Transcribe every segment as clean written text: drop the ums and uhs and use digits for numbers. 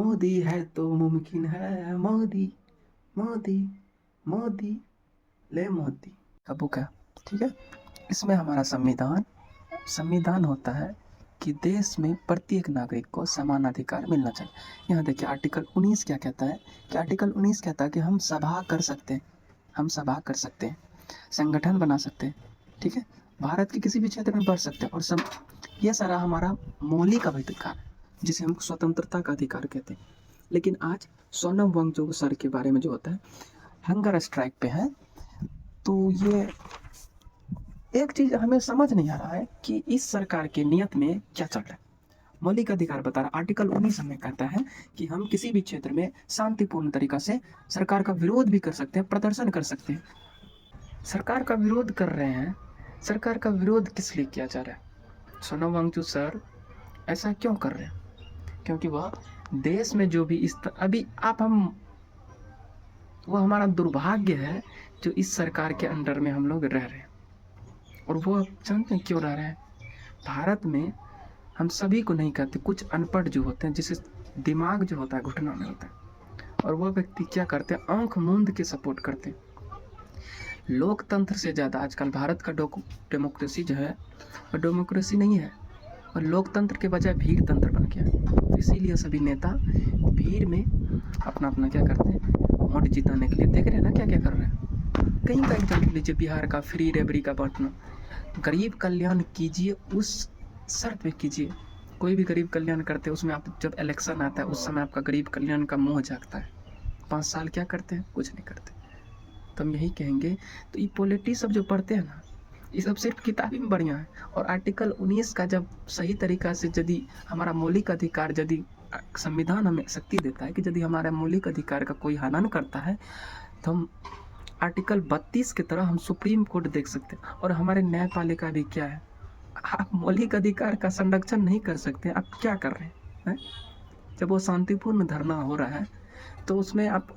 मोदी है तो मुमकिन है, मोदी मोदी मोदी ले मोदी का बुक है। ठीक है, इसमें हमारा संविधान संविधान होता है कि देश में प्रत्येक नागरिक को समान अधिकार मिलना चाहिए। यहाँ देखिए आर्टिकल 19 क्या कहता है कि आर्टिकल 19 कहता है कि हम सभा कर सकते हैं, हम सभा कर सकते हैं, संगठन बना सकते हैं। ठीक है, भारत के किसी भी क्षेत्र में बढ़ सकते हैं और सब ये सारा हमारा मौलिक अधिकार है जिसे हम स्वतंत्रता का अधिकार कहते हैं। लेकिन आज सोनम वांगचुक सर के बारे में जो होता है हंगर स्ट्राइक पे है, तो ये एक चीज हमें समझ नहीं आ रहा है कि इस सरकार के नियत में क्या चल रहा है। मौलिक अधिकार बता रहा, आर्टिकल 19 हमें कहता है कि हम किसी भी क्षेत्र में शांतिपूर्ण तरीका से सरकार का विरोध भी कर सकते हैं, प्रदर्शन कर सकते हैं। सरकार का विरोध कर रहे हैं, सरकार का विरोध किस लिए किया जा रहा है? सोनम वांगचुक सर ऐसा क्यों कर रहे हैं? क्योंकि वह देश में जो भी अभी आप हम वो हमारा दुर्भाग्य है जो इस सरकार के अंडर में हम लोग रह रहे हैं। और वो जानते हैं क्यों रह रहे हैं? भारत में हम सभी को नहीं कहते, कुछ अनपढ़ जो होते हैं जिसे दिमाग जो होता है घुटना में होता है, और वो व्यक्ति क्या करते हैं, आंख मूंद के सपोर्ट करते हैं। लोकतंत्र से ज़्यादा आजकल भारत का डेमोक्रेसी जो है वो डेमोक्रेसी नहीं है, और लोकतंत्र के बजाय भीड़ तंत्र बन गया। तो इसीलिए सभी नेता भीड़ में अपना अपना क्या करते हैं, वोट जिताने के लिए। देख रहे हैं ना क्या क्या कर रहे हैं। कहीं का एग्जाम्पल लीजिए, बिहार का फ्री रेबड़ी का बांटना। गरीब कल्याण कीजिए, उस शर्त पे कीजिए। कोई भी गरीब कल्याण करते हैं उसमें आप जब इलेक्शन आता है उस समय आपका गरीब कल्याण का मोह जागता है। 5 साल क्या करते हैं? कुछ नहीं करते। तो हम यही कहेंगे, तो ये पॉलिटिक्स सब जो पढ़ते हैं ना, ये सब सिर्फ किताबी में बढ़िया है। और आर्टिकल 19 का जब सही तरीका से यदि हमारा मौलिक अधिकार, यदि संविधान हमें शक्ति देता है कि यदि हमारा मौलिक अधिकार का कोई हनन करता है तो हम आर्टिकल 32 की तरह हम सुप्रीम कोर्ट देख सकते हैं। और हमारे न्यायपालिका भी क्या है, आप मौलिक अधिकार का संरक्षण नहीं कर सकते, आप क्या कर रहे हैं? जब वो शांतिपूर्ण धरना हो रहा है तो उसमें आप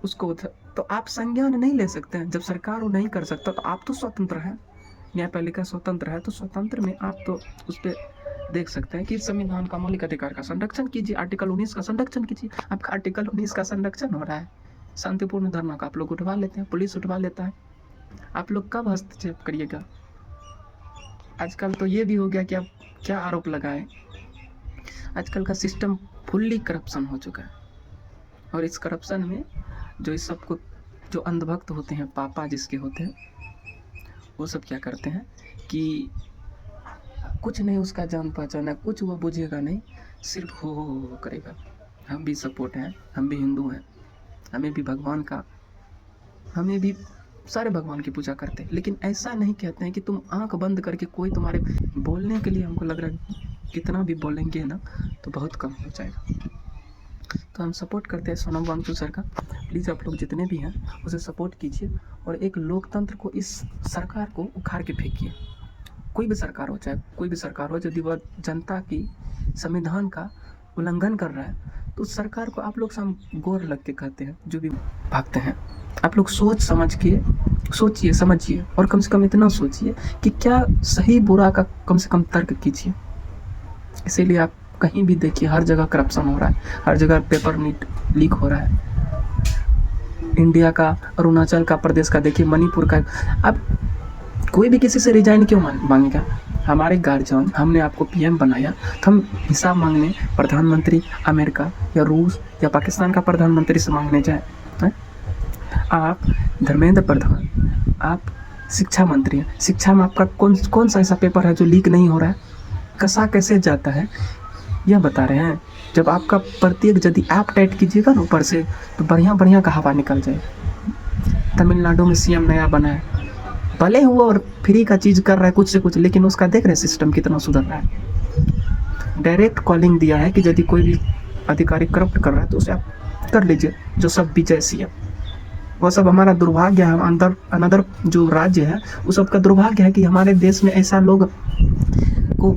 उसको तो आप संज्ञान नहीं ले सकते हैं। जब सरकार वो नहीं कर सकता तो आप तो स्वतंत्र हैं, न्यायपालिका स्वतंत्र है, तो स्वतंत्र में आप तो उस पर देख सकते हैं कि संविधान का मौलिक अधिकार का संरक्षण कीजिए, आर्टिकल 19 का संरक्षण कीजिए। आपका आर्टिकल 19 का संरक्षण हो रहा है, शांतिपूर्ण धरना का आप लोग उठवा लेते हैं, पुलिस उठवा लेता है। आप लोग कब हस्तक्षेप करिएगा? आजकल तो ये भी हो गया कि आप क्या आरोप लगाएं। आजकल का सिस्टम फुल्ली करप्शन हो चुका है, और इस करप्शन में जो इस सबको जो अंधभक्त होते हैं, पापा जिसके होते हैं, वो सब क्या करते हैं कि कुछ नहीं उसका जान पहचान है, कुछ वो बुझेगा नहीं, सिर्फ हो करेगा। हम भी सपोर्ट हैं, हम भी हिंदू हैं, हमें भी भगवान का, हमें भी सारे भगवान की पूजा करते हैं। लेकिन ऐसा नहीं कहते हैं कि तुम आंख बंद करके कोई तुम्हारे बोलने के लिए, हमको लग रहा है कितना भी बोलेंगे ना तो बहुत कम हो जाएगा। तो हम सपोर्ट करते हैं सोनम वांगचुक सर का। प्लीज़ आप लोग जितने भी हैं उसे सपोर्ट कीजिए, और एक लोकतंत्र को, इस सरकार को उखाड़ के फेंकिए। कोई भी सरकार हो, चाहे कोई भी सरकार हो, यदि वह जनता की संविधान का उल्लंघन कर रहा है तो उस सरकार को आप लोग गोर लग के कहते हैं, जो भी भागते हैं। आप लोग सोच समझ के सोचिए, समझिए, और कम से कम इतना सोचिए कि क्या सही बुरा का कम से कम तर्क कीजिए। इसीलिए आप कहीं भी देखिए, हर जगह करप्शन हो रहा है, हर जगह पेपर लीक हो रहा है। इंडिया का, अरुणाचल का, प्रदेश का देखिए, मणिपुर का। अब कोई भी किसी से रिजाइन क्यों मांगेगा? हमारे गार्जियन, हमने आपको पीएम बनाया तो हम हिसाब मांगने प्रधानमंत्री अमेरिका या रूस या पाकिस्तान का प्रधानमंत्री से मांगने जाए? आप धर्मेंद्र प्रधान, आप शिक्षा मंत्री हैं, शिक्षा में आपका कौन सा ऐसा पेपर है जो लीक नहीं हो रहा है? कसा कैसे जाता है यह बता रहे हैं। जब आपका प्रत्येक, यदि आप टाइट कीजिएगा ना ऊपर से, तो बढ़िया का हवा निकल जाएगा। तमिलनाडु में सीएम नया बना है, भले हुआ और फ्री का चीज़ कर रहा है कुछ से कुछ, लेकिन उसका देख रहे सिस्टम कितना सुधर रहा है। डायरेक्ट कॉलिंग दिया है कि यदि कोई भी अधिकारी करप्ट कर रहा है तो उसे आप कर लीजिए, जो सब विजय सीएम। वो सब हमारा दुर्भाग्य है, अनदर जो राज्य है उस सबका दुर्भाग्य है कि हमारे देश में ऐसा लोग को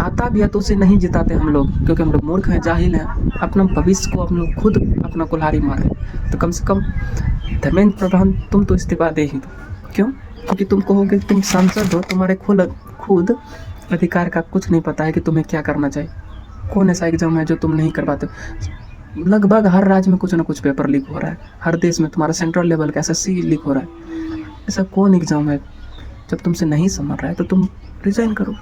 आता भी है तो उसे नहीं जिताते हम लोग, क्योंकि हम लोग मूर्ख हैं, जाहिल हैं, अपना भविष्य को हम लोग खुद अपना कुल्हाड़ी मारे। तो कम से कम धर्मेंद्र प्रधान, तुम तो इस्तीफा दे ही दो। क्यों? क्योंकि तुम कहोगे तुम सांसद हो, तुम्हारे खुद अधिकार का कुछ नहीं पता है कि तुम्हें क्या करना चाहिए। कौन ऐसा एग्जाम है जो तुम नहीं करवाते? लगभग हर राज्य में कुछ ना कुछ पेपर लीक हो रहा है, हर देश में तुम्हारा सेंट्रल लेवल का एसएससी लीक हो रहा है। ऐसा कौन एग्ज़ाम है, जब तुमसे नहीं समझ रहा है तो तुम रिज़ाइन करो।